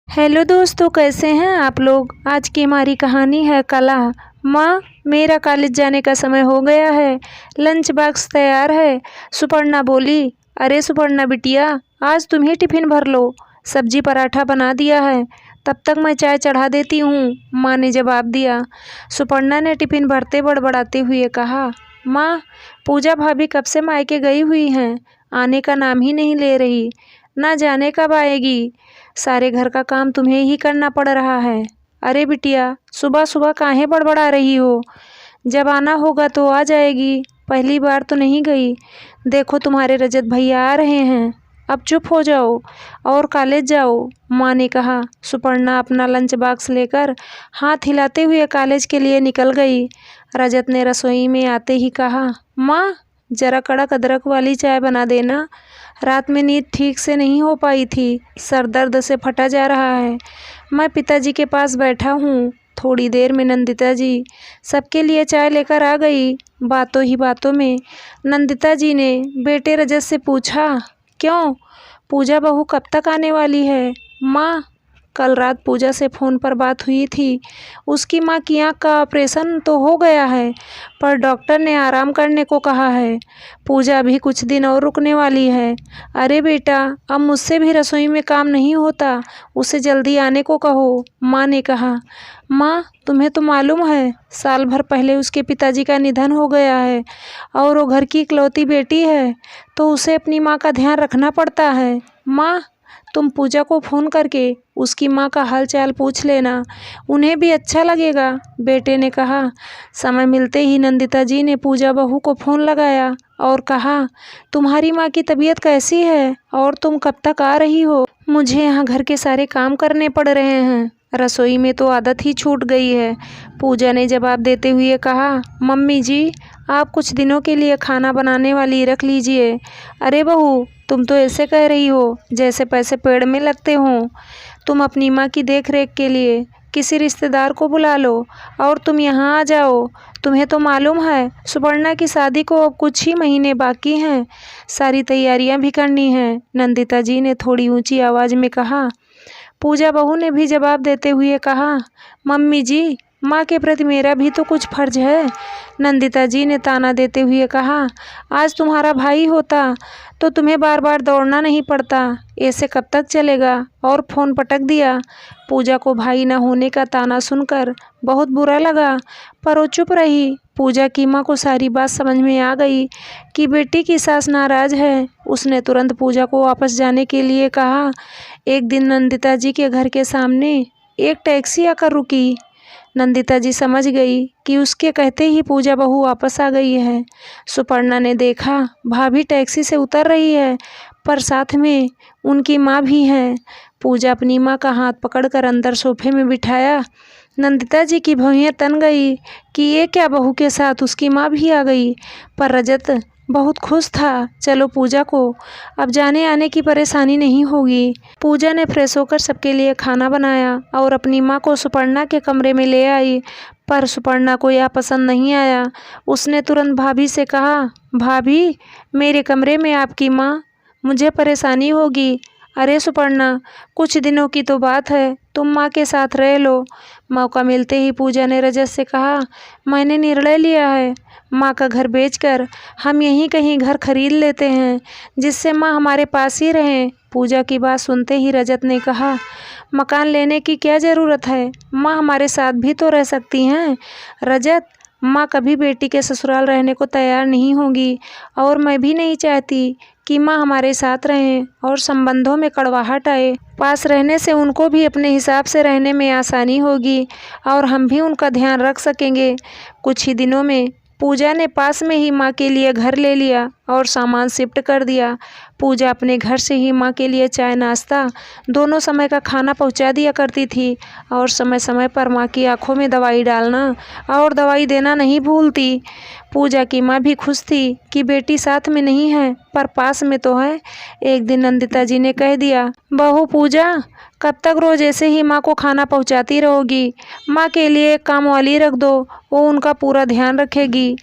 Hello दोस्तों, कैसे हैं आप लोग। आज की हमारी कहानी है कला। माँ, मेरा कॉलेज जाने का समय हो गया है, लंच बॉक्स तैयार है। सुपर्णा बोली। अरे सुपर्णा बिटिया, आज तुम ही टिफिन भर लो, सब्जी पराठा बना दिया है, तब तक मैं चाय चढ़ा देती हूँ, माँ ने जवाब दिया। सुपर्णा ने टिफिन भरते बड़बड़ाते हुए कहा, माँ, पूजा भाभी कब से मायके गई हुई हैं, आने का नाम ही नहीं ले रही, ना जाने कब आएगी। सारे घर का काम तुम्हें ही करना पड़ रहा है। अरे बिटिया, सुबह सुबह काहे बड़बड़ा रही हो, जब आना होगा तो आ जाएगी, पहली बार तो नहीं गई। देखो तुम्हारे रजत भैया आ रहे हैं, अब चुप हो जाओ और कॉलेज जाओ, माँ ने कहा। सुपर्णा अपना लंच बॉक्स लेकर हाथ हिलाते हुए कॉलेज के लिए निकल गई। रजत ने रसोई में आते ही कहा, माँ, जरा कड़क अदरक वाली चाय बना देना, रात में नींद ठीक से नहीं हो पाई थी, सर दर्द से फटा जा रहा है। मैं पिताजी के पास बैठा हूँ। थोड़ी देर में नंदिता जी सबके लिए चाय लेकर आ गई। बातों ही बातों में नंदिता जी ने बेटे रजत से पूछा, क्यों, पूजा बहू कब तक आने वाली है। माँ, कल रात पूजा से फ़ोन पर बात हुई थी, उसकी माँ की आँख का ऑपरेशन तो हो गया है, पर डॉक्टर ने आराम करने को कहा है। पूजा भी कुछ दिन और रुकने वाली है। अरे बेटा, अब मुझसे भी रसोई में काम नहीं होता, उसे जल्दी आने को कहो, माँ ने कहा। माँ, तुम्हें तो मालूम है, साल भर पहले उसके पिताजी का निधन हो गया है और वो घर की इकलौती बेटी है, तो उसे अपनी माँ का ध्यान रखना पड़ता है। माँ, तुम पूजा को फ़ोन करके उसकी माँ का हाल चाल पूछ लेना, उन्हें भी अच्छा लगेगा, बेटे ने कहा। समय मिलते ही नंदिता जी ने पूजा बहू को फ़ोन लगाया और कहा, तुम्हारी माँ की तबीयत कैसी है और तुम कब तक आ रही हो। मुझे यहाँ घर के सारे काम करने पड़ रहे हैं, रसोई में तो आदत ही छूट गई है। पूजा ने जवाब देते हुए कहा, मम्मी जी, आप कुछ दिनों के लिए खाना बनाने वाली रख लीजिए। अरे बहू, तुम तो ऐसे कह रही हो जैसे पैसे पेड़ में लगते हों। तुम अपनी माँ की देख रेख के लिए किसी रिश्तेदार को बुला लो और तुम यहाँ आ जाओ। तुम्हें तो मालूम है, सुपर्णा की शादी को अब कुछ ही महीने बाकी हैं, सारी तैयारियां भी करनी हैं, नंदिता जी ने थोड़ी ऊंची आवाज़ में कहा। पूजा बहू ने भी जवाब देते हुए कहा, मम्मी जी, माँ के प्रति मेरा भी तो कुछ फर्ज है। नंदिता जी ने ताना देते हुए कहा, आज तुम्हारा भाई होता तो तुम्हें बार बार दौड़ना नहीं पड़ता, ऐसे कब तक चलेगा, और फ़ोन पटक दिया। पूजा को भाई न होने का ताना सुनकर बहुत बुरा लगा, पर वो चुप रही। पूजा की माँ को सारी बात समझ में आ गई कि बेटी की सास नाराज़ है। उसने तुरंत पूजा को वापस जाने के लिए कहा। एक दिन नंदिता जी के घर के सामने एक टैक्सी आकर रुकी। नंदिता जी समझ गई कि उसके कहते ही पूजा बहू वापस आ गई है। सुपर्णा ने देखा, भाभी टैक्सी से उतर रही है, पर साथ में उनकी माँ भी है। पूजा अपनी माँ का हाथ पकड़कर अंदर सोफे में बिठाया। नंदिता जी की भौहें तन गई कि ये क्या, बहू के साथ उसकी माँ भी आ गई। पर रजत बहुत खुश था। चलो, पूजा को अब जाने आने की परेशानी नहीं होगी। पूजा ने फ्रेश होकर सबके लिए खाना बनाया और अपनी माँ को सुपर्णा के कमरे में ले आई, पर सुपर्णा को यह पसंद नहीं आया। उसने तुरंत भाभी से कहा, भाभी, मेरे कमरे में आपकी माँ, मुझे परेशानी होगी। अरे सुपर्णा, कुछ दिनों की तो बात है, तुम माँ के साथ रह लो। मौका मिलते ही पूजा ने रजत से कहा, मैंने निर्णय लिया है, माँ का घर बेचकर हम यहीं कहीं घर खरीद लेते हैं, जिससे माँ हमारे पास ही रहें। पूजा की बात सुनते ही रजत ने कहा, मकान लेने की क्या ज़रूरत है, माँ हमारे साथ भी तो रह सकती हैं। रजत, माँ कभी बेटी के ससुराल रहने को तैयार नहीं होगी, और मैं भी नहीं चाहती कि माँ हमारे साथ रहें और संबंधों में कड़वाहट आए। पास रहने से उनको भी अपने हिसाब से रहने में आसानी होगी और हम भी उनका ध्यान रख सकेंगे। कुछ ही दिनों में पूजा ने पास में ही माँ के लिए घर ले लिया और सामान शिफ्ट कर दिया। पूजा अपने घर से ही माँ के लिए चाय नाश्ता दोनों समय का खाना पहुँचा दिया करती थी और समय समय पर माँ की आंखों में दवाई डालना और दवाई देना नहीं भूलती। पूजा की माँ भी खुश थी कि बेटी साथ में नहीं है, पर पास में तो है। एक दिन नंदिता जी ने कह दिया, बहू पूजा, कब तक रोज ऐसे ही माँ को खाना पहुँचाती रहोगी। माँ के लिए एक काम वाली रख दो, वो उनका पूरा ध्यान रखेगी।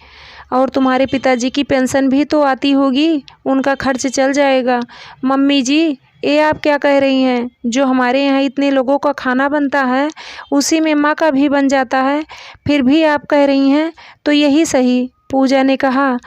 और तुम्हारे पिताजी की पेंशन भी तो आती होगी, उनका खर्च चल जाएगा। मम्मी जी, ये आप क्या कह रही हैं? जो हमारे यहाँ इतने लोगों का खाना बनता है उसी में माँ का भी बन जाता है, फिर भी आप कह रही हैं तो यही सही, पूजा ने कहा।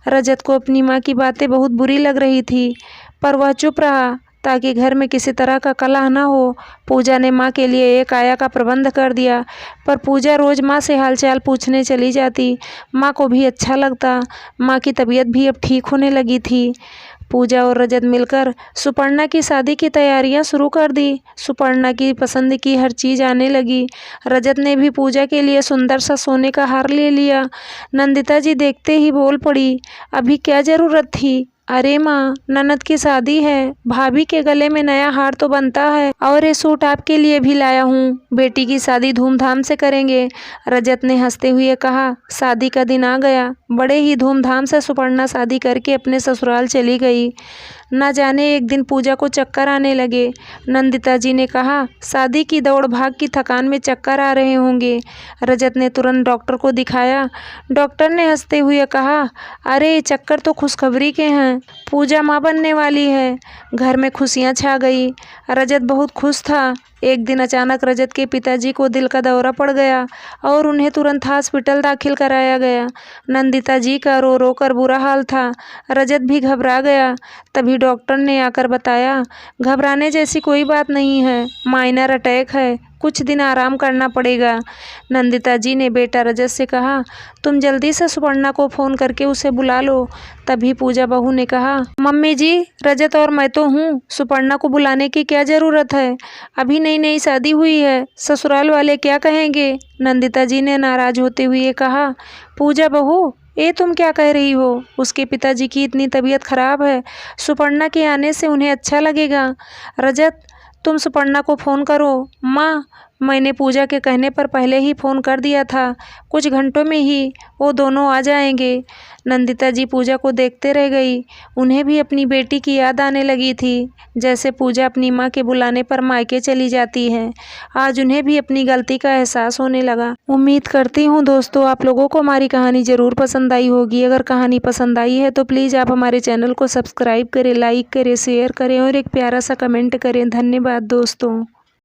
रजत को अपनी माँ की बातें बहुत बुरी लग रही थी, पर वह चुप रहा ताकि घर में किसी तरह का कलह न हो। पूजा ने माँ के लिए एक आया का प्रबंध कर दिया, पर पूजा रोज़ माँ से हालचाल पूछने चली जाती। माँ को भी अच्छा लगता, माँ की तबीयत भी अब ठीक होने लगी थी। पूजा और रजत मिलकर सुपर्णा की शादी की तैयारियां शुरू कर दी। सुपर्णा की पसंद की हर चीज़ आने लगी। रजत ने भी पूजा के लिए सुंदर सा सोने का हार ले लिया। नंदिता जी देखते ही बोल पड़ी, अभी क्या ज़रूरत थी? अरे माँ, ननद की शादी है, भाभी के गले में नया हार तो बनता है, और ये सूट आपके लिए भी लाया हूँ। बेटी की शादी धूमधाम से करेंगे। रजत ने हंसते हुए कहा। शादी का दिन आ गया। बड़े ही धूमधाम से सुपर्णा शादी करके अपने ससुराल चली गई। न जाने एक दिन पूजा को चक्कर आने लगे। नंदिता जी ने कहा, शादी की दौड़ भाग की थकान में चक्कर आ रहे होंगे। रजत ने तुरंत डॉक्टर को दिखाया। डॉक्टर ने हंसते हुए कहा, अरे चक्कर तो खुशखबरी के हैं, पूजा माँ बनने वाली है। घर में खुशियाँ छा गई। रजत बहुत खुश था। एक दिन अचानक रजत के पिताजी को दिल का दौरा पड़ गया और उन्हें तुरंत हॉस्पिटल दाखिल कराया गया। नंदिता जी का रो रो कर बुरा हाल था। रजत भी घबरा गया। तभी डॉक्टर ने आकर बताया, घबराने जैसी कोई बात नहीं है, माइनर अटैक है, कुछ दिन आराम करना पड़ेगा। नंदिता जी ने बेटा रजत से कहा, तुम जल्दी से सुपर्णा को फ़ोन करके उसे बुला लो। तभी पूजा बहू ने कहा, मम्मी जी, रजत और मैं तो हूँ, सुपर्णा को बुलाने की क्या ज़रूरत है? अभी नई नई शादी हुई है, ससुराल वाले क्या कहेंगे? नंदिता जी ने नाराज़ होते हुए कहा, पूजा बहू, ये तुम क्या कह रही हो? उसके पिताजी की इतनी तबीयत खराब है, सुपर्णा के आने से उन्हें अच्छा लगेगा। रजत, तुम सुपर्णा को फ़ोन करो। माँ, मैंने पूजा के कहने पर पहले ही फ़ोन कर दिया था, कुछ घंटों में ही वो दोनों आ जाएंगे। नंदिता जी पूजा को देखते रह गई। उन्हें भी अपनी बेटी की याद आने लगी थी, जैसे पूजा अपनी माँ के बुलाने पर मायके चली जाती है। आज उन्हें भी अपनी गलती का एहसास होने लगा। उम्मीद करती हूँ दोस्तों आप लोगों को हमारी कहानी ज़रूर पसंद आई होगी। अगर कहानी पसंद आई है तो प्लीज़ आप हमारे चैनल को सब्सक्राइब करें, लाइक करें, शेयर करें और एक प्यारा सा कमेंट करें। धन्यवाद दोस्तों।